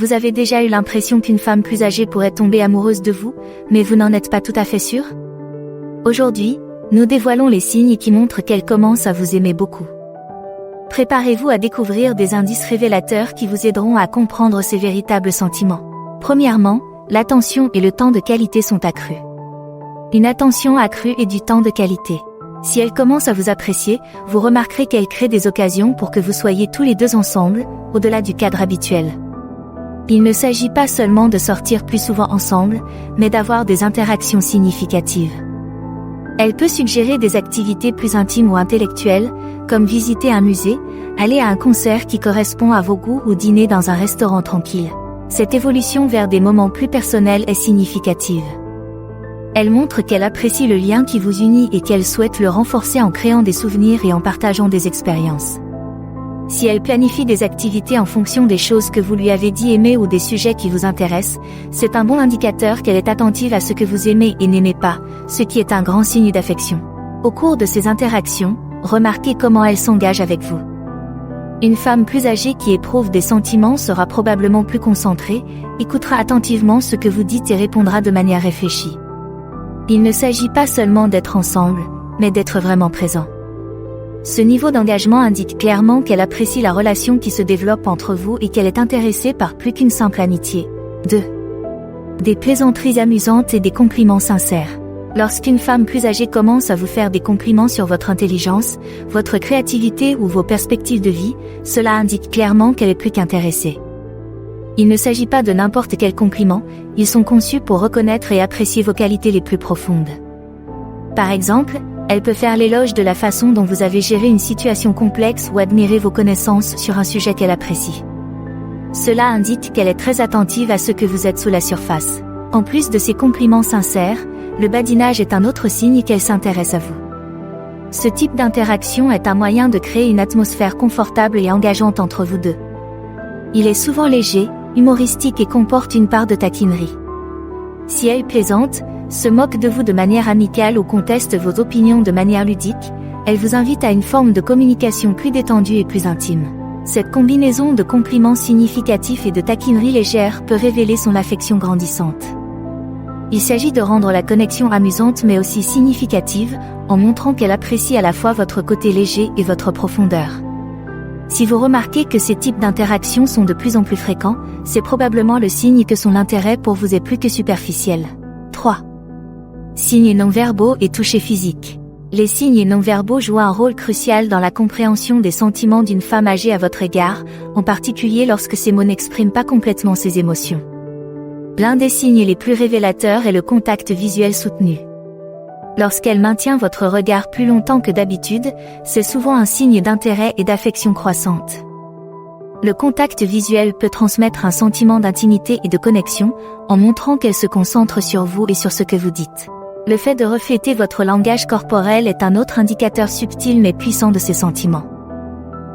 Vous avez déjà eu l'impression qu'une femme plus âgée pourrait tomber amoureuse de vous, mais vous n'en êtes pas tout à fait sûr? Aujourd'hui, nous dévoilons les signes qui montrent qu'elle commence à vous aimer beaucoup. Préparez-vous à découvrir des indices révélateurs qui vous aideront à comprendre ses véritables sentiments. Premièrement, l'attention et le temps de qualité sont accrus. Une attention accrue et du temps de qualité. Si elle commence à vous apprécier, vous remarquerez qu'elle crée des occasions pour que vous soyez tous les deux ensemble, au-delà du cadre habituel. Il ne s'agit pas seulement de sortir plus souvent ensemble, mais d'avoir des interactions significatives. Elle peut suggérer des activités plus intimes ou intellectuelles, comme visiter un musée, aller à un concert qui correspond à vos goûts ou dîner dans un restaurant tranquille. Cette évolution vers des moments plus personnels est significative. Elle montre qu'elle apprécie le lien qui vous unit et qu'elle souhaite le renforcer en créant des souvenirs et en partageant des expériences. Si elle planifie des activités en fonction des choses que vous lui avez dit aimer ou des sujets qui vous intéressent, c'est un bon indicateur qu'elle est attentive à ce que vous aimez et n'aimez pas, ce qui est un grand signe d'affection. Au cours de ces interactions, remarquez comment elle s'engage avec vous. Une femme plus âgée qui éprouve des sentiments sera probablement plus concentrée, écoutera attentivement ce que vous dites et répondra de manière réfléchie. Il ne s'agit pas seulement d'être ensemble, mais d'être vraiment présent. Ce niveau d'engagement indique clairement qu'elle apprécie la relation qui se développe entre vous et qu'elle est intéressée par plus qu'une simple amitié. 2. Des plaisanteries amusantes et des compliments sincères. Lorsqu'une femme plus âgée commence à vous faire des compliments sur votre intelligence, votre créativité ou vos perspectives de vie, cela indique clairement qu'elle est plus qu'intéressée. Il ne s'agit pas de n'importe quel compliment, ils sont conçus pour reconnaître et apprécier vos qualités les plus profondes. Par exemple, elle peut faire l'éloge de la façon dont vous avez géré une situation complexe ou admirer vos connaissances sur un sujet qu'elle apprécie. Cela indique qu'elle est très attentive à ce que vous êtes sous la surface. En plus de ces compliments sincères, le badinage est un autre signe qu'elle s'intéresse à vous. Ce type d'interaction est un moyen de créer une atmosphère confortable et engageante entre vous deux. Il est souvent léger, humoristique et comporte une part de taquinerie. Si elle plaisante, se moque de vous de manière amicale ou conteste vos opinions de manière ludique, elle vous invite à une forme de communication plus détendue et plus intime. Cette combinaison de compliments significatifs et de taquineries légères peut révéler son affection grandissante. Il s'agit de rendre la connexion amusante mais aussi significative, en montrant qu'elle apprécie à la fois votre côté léger et votre profondeur. Si vous remarquez que ces types d'interactions sont de plus en plus fréquents, c'est probablement le signe que son intérêt pour vous est plus que superficiel. 3. Signes non-verbaux et toucher physique. Les signes non-verbaux jouent un rôle crucial dans la compréhension des sentiments d'une femme âgée à votre égard, en particulier lorsque ces mots n'expriment pas complètement ses émotions. L'un des signes les plus révélateurs est le contact visuel soutenu. Lorsqu'elle maintient votre regard plus longtemps que d'habitude, c'est souvent un signe d'intérêt et d'affection croissante. Le contact visuel peut transmettre un sentiment d'intimité et de connexion, en montrant qu'elle se concentre sur vous et sur ce que vous dites. Le fait de refléter votre langage corporel est un autre indicateur subtil mais puissant de ses sentiments.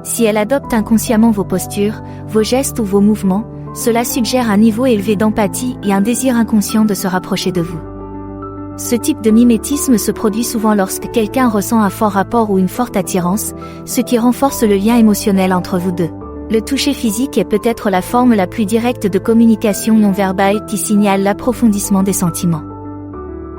Si elle adopte inconsciemment vos postures, vos gestes ou vos mouvements, cela suggère un niveau élevé d'empathie et un désir inconscient de se rapprocher de vous. Ce type de mimétisme se produit souvent lorsque quelqu'un ressent un fort rapport ou une forte attirance, ce qui renforce le lien émotionnel entre vous deux. Le toucher physique est peut-être la forme la plus directe de communication non verbale qui signale l'approfondissement des sentiments.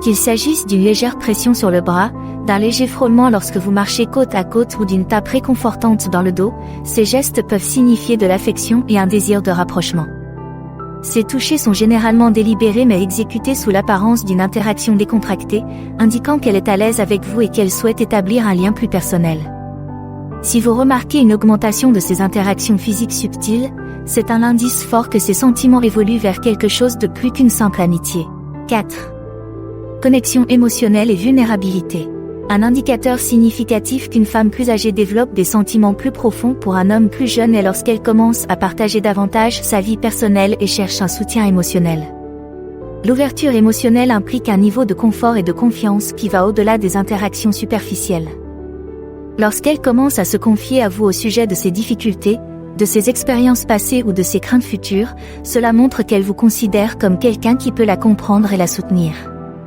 Qu'il s'agisse d'une légère pression sur le bras, d'un léger frôlement lorsque vous marchez côte à côte ou d'une tape réconfortante dans le dos, ces gestes peuvent signifier de l'affection et un désir de rapprochement. Ces touchés sont généralement délibérés mais exécutés sous l'apparence d'une interaction décontractée, indiquant qu'elle est à l'aise avec vous et qu'elle souhaite établir un lien plus personnel. Si vous remarquez une augmentation de ces interactions physiques subtiles, c'est un indice fort que ces sentiments évoluent vers quelque chose de plus qu'une simple amitié. 4. Connexion émotionnelle et vulnérabilité. Un indicateur significatif qu'une femme plus âgée développe des sentiments plus profonds pour un homme plus jeune est lorsqu'elle commence à partager davantage sa vie personnelle et cherche un soutien émotionnel. L'ouverture émotionnelle implique un niveau de confort et de confiance qui va au-delà des interactions superficielles. Lorsqu'elle commence à se confier à vous au sujet de ses difficultés, de ses expériences passées ou de ses craintes futures, cela montre qu'elle vous considère comme quelqu'un qui peut la comprendre et la soutenir.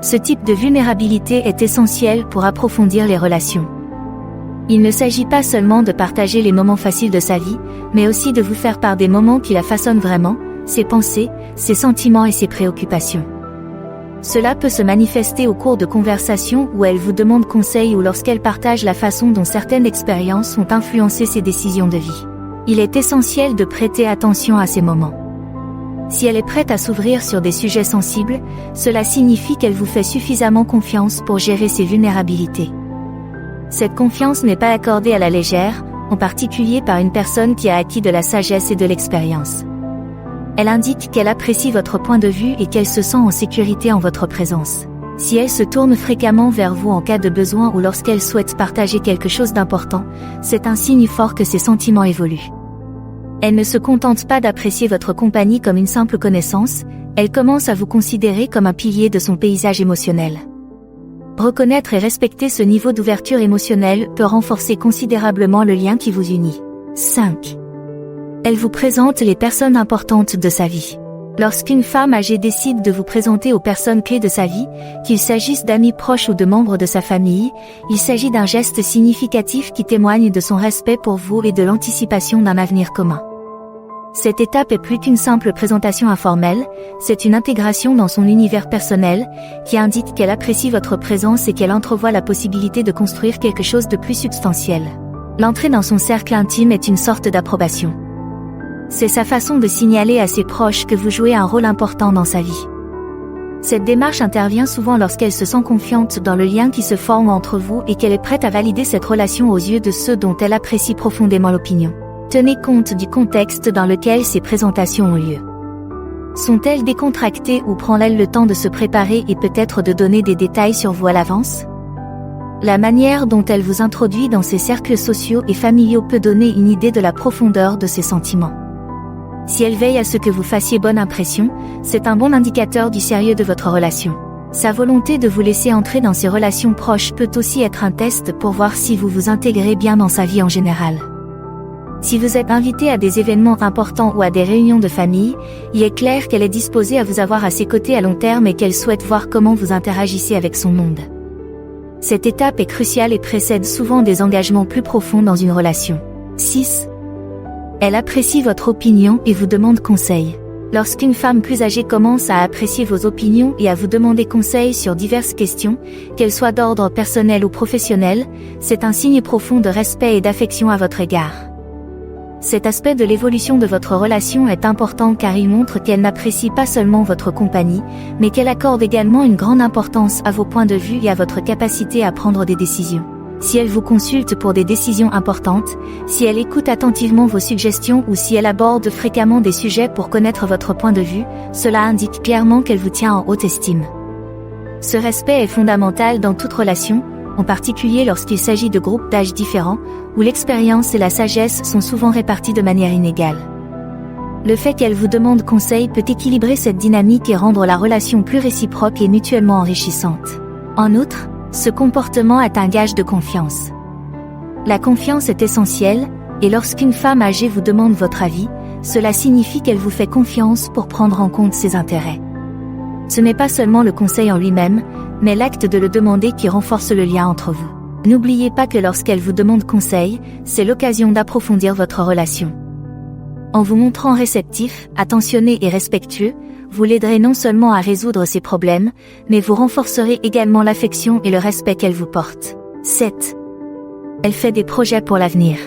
Ce type de vulnérabilité est essentiel pour approfondir les relations. Il ne s'agit pas seulement de partager les moments faciles de sa vie, mais aussi de vous faire part des moments qui la façonnent vraiment, ses pensées, ses sentiments et ses préoccupations. Cela peut se manifester au cours de conversations où elle vous demande conseil ou lorsqu'elle partage la façon dont certaines expériences ont influencé ses décisions de vie. Il est essentiel de prêter attention à ces moments. Si elle est prête à s'ouvrir sur des sujets sensibles, cela signifie qu'elle vous fait suffisamment confiance pour gérer ses vulnérabilités. Cette confiance n'est pas accordée à la légère, en particulier par une personne qui a acquis de la sagesse et de l'expérience. Elle indique qu'elle apprécie votre point de vue et qu'elle se sent en sécurité en votre présence. Si elle se tourne fréquemment vers vous en cas de besoin ou lorsqu'elle souhaite partager quelque chose d'important, c'est un signe fort que ses sentiments évoluent. Elle ne se contente pas d'apprécier votre compagnie comme une simple connaissance, elle commence à vous considérer comme un pilier de son paysage émotionnel. Reconnaître et respecter ce niveau d'ouverture émotionnelle peut renforcer considérablement le lien qui vous unit. 5. Elle vous présente les personnes importantes de sa vie. Lorsqu'une femme âgée décide de vous présenter aux personnes clés de sa vie, qu'il s'agisse d'amis proches ou de membres de sa famille, il s'agit d'un geste significatif qui témoigne de son respect pour vous et de l'anticipation d'un avenir commun. Cette étape est plus qu'une simple présentation informelle, c'est une intégration dans son univers personnel, qui indique qu'elle apprécie votre présence et qu'elle entrevoit la possibilité de construire quelque chose de plus substantiel. L'entrée dans son cercle intime est une sorte d'approbation. C'est sa façon de signaler à ses proches que vous jouez un rôle important dans sa vie. Cette démarche intervient souvent lorsqu'elle se sent confiante dans le lien qui se forme entre vous et qu'elle est prête à valider cette relation aux yeux de ceux dont elle apprécie profondément l'opinion. Tenez compte du contexte dans lequel ces présentations ont lieu. Sont-elles décontractées ou prend-elle le temps de se préparer et peut-être de donner des détails sur vous à l'avance ? La manière dont elle vous introduit dans ses cercles sociaux et familiaux peut donner une idée de la profondeur de ses sentiments. Si elle veille à ce que vous fassiez bonne impression, c'est un bon indicateur du sérieux de votre relation. Sa volonté de vous laisser entrer dans ses relations proches peut aussi être un test pour voir si vous vous intégrez bien dans sa vie en général. Si vous êtes invité à des événements importants ou à des réunions de famille, il est clair qu'elle est disposée à vous avoir à ses côtés à long terme et qu'elle souhaite voir comment vous interagissez avec son monde. Cette étape est cruciale et précède souvent des engagements plus profonds dans une relation. 6. Elle apprécie votre opinion et vous demande conseil. Lorsqu'une femme plus âgée commence à apprécier vos opinions et à vous demander conseil sur diverses questions, qu'elles soient d'ordre personnel ou professionnel, c'est un signe profond de respect et d'affection à votre égard. Cet aspect de l'évolution de votre relation est important car il montre qu'elle n'apprécie pas seulement votre compagnie, mais qu'elle accorde également une grande importance à vos points de vue et à votre capacité à prendre des décisions. Si elle vous consulte pour des décisions importantes, si elle écoute attentivement vos suggestions ou si elle aborde fréquemment des sujets pour connaître votre point de vue, cela indique clairement qu'elle vous tient en haute estime. Ce respect est fondamental dans toute relation, en particulier lorsqu'il s'agit de groupes d'âge différents, où l'expérience et la sagesse sont souvent réparties de manière inégale. Le fait qu'elle vous demande conseil peut équilibrer cette dynamique et rendre la relation plus réciproque et mutuellement enrichissante. En outre, ce comportement est un gage de confiance. La confiance est essentielle, et lorsqu'une femme âgée vous demande votre avis, cela signifie qu'elle vous fait confiance pour prendre en compte ses intérêts. Ce n'est pas seulement le conseil en lui-même, mais l'acte de le demander qui renforce le lien entre vous. N'oubliez pas que lorsqu'elle vous demande conseil, c'est l'occasion d'approfondir votre relation. En vous montrant réceptif, attentionné et respectueux, vous l'aiderez non seulement à résoudre ses problèmes, mais vous renforcerez également l'affection et le respect qu'elle vous porte. 7. Elle fait des projets pour l'avenir.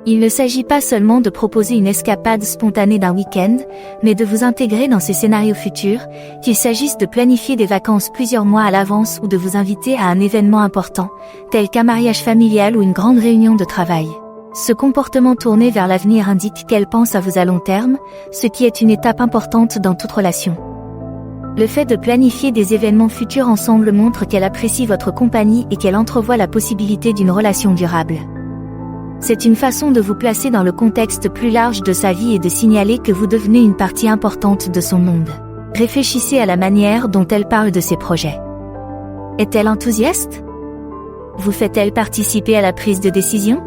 Il ne s'agit pas seulement de proposer une escapade spontanée d'un week-end, mais de vous intégrer dans ses scénarios futurs, qu'il s'agisse de planifier des vacances plusieurs mois à l'avance ou de vous inviter à un événement important, tel qu'un mariage familial ou une grande réunion de travail. Ce comportement tourné vers l'avenir indique qu'elle pense à vous à long terme, ce qui est une étape importante dans toute relation. Le fait de planifier des événements futurs ensemble montre qu'elle apprécie votre compagnie et qu'elle entrevoit la possibilité d'une relation durable. C'est une façon de vous placer dans le contexte plus large de sa vie et de signaler que vous devenez une partie importante de son monde. Réfléchissez à la manière dont elle parle de ses projets. Est-elle enthousiaste ? Vous fait-elle participer à la prise de décision ?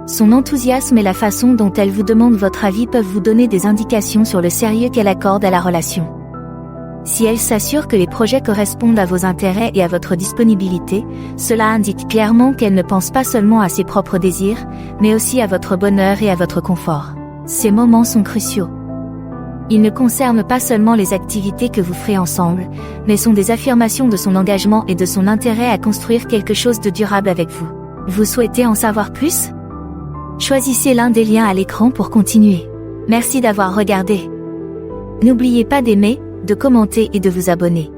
Son enthousiasme et la façon dont elle vous demande votre avis peuvent vous donner des indications sur le sérieux qu'elle accorde à la relation. Si elle s'assure que les projets correspondent à vos intérêts et à votre disponibilité, cela indique clairement qu'elle ne pense pas seulement à ses propres désirs, mais aussi à votre bonheur et à votre confort. Ces moments sont cruciaux. Ils ne concernent pas seulement les activités que vous ferez ensemble, mais sont des affirmations de son engagement et de son intérêt à construire quelque chose de durable avec vous. Vous souhaitez en savoir plus? Choisissez l'un des liens à l'écran pour continuer. Merci d'avoir regardé. N'oubliez pas d'aimer, de commenter et de vous abonner.